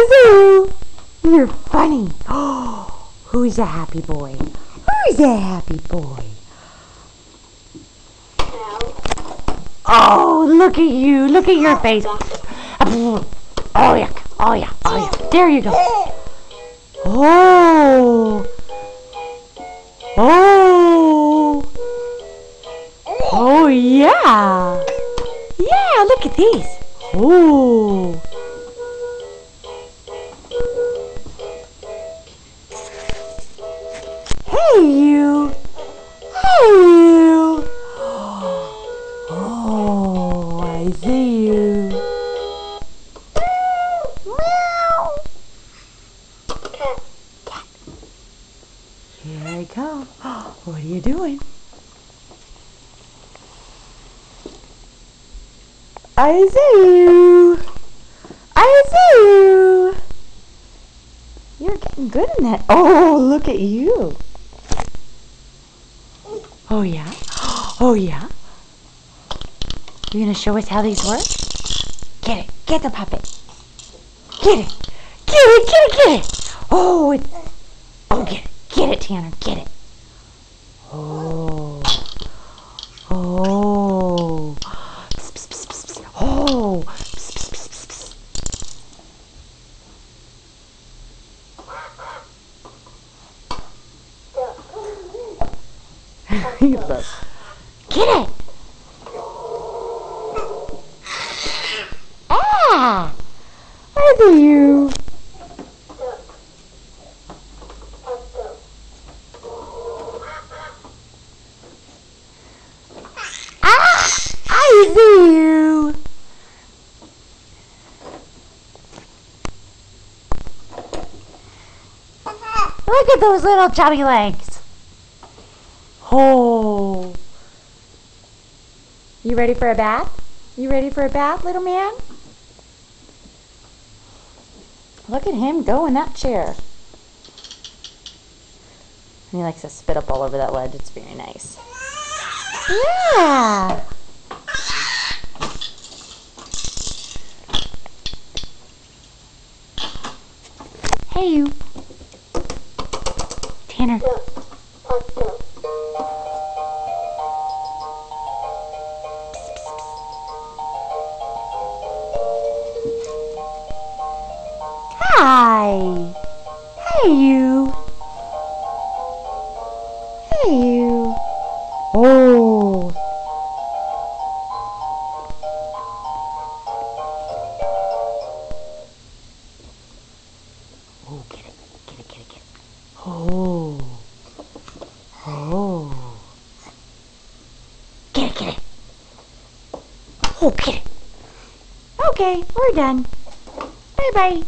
Zoo! You're funny. Oh, who's a happy boy? Who's a happy boy? Oh, look at you. Look at your face. Oh, yeah. Oh, yeah. Oh, yeah. There you go. Oh. Oh. Oh, yeah. Yeah, look at these. Oh. Hey, you. Hey, you. Oh, I see you. Meow. Cat. Here I go. What are you doing? I see you. I see you. You're getting good in that. Oh, look at you. Oh, yeah? Oh, yeah? You gonna show us how these work? Get it. Get the puppet. Get it. Get it. Get it. Get it. Oh, it's... Oh, get it. Get it, Tanner. Get it. Oh. Oh. Psst, psst, psst, psst, psst. Oh. Psst, psst, psst, psst, psst. Look. Get it. Ah. I see you. I see you. Look at those little chubby legs. Oh. You ready for a bath? You ready for a bath, little man? Look at him go in that chair. He likes to spit up all over that ledge. It's very nice. Yeah. Hey, you. Tanner. Hi. Hey, you. Hey, you. Oh. Oh, get it. Get it, get it, get it. Oh. Oh. Get it, get it. Oh, get it. Okay, we're done. Bye-bye.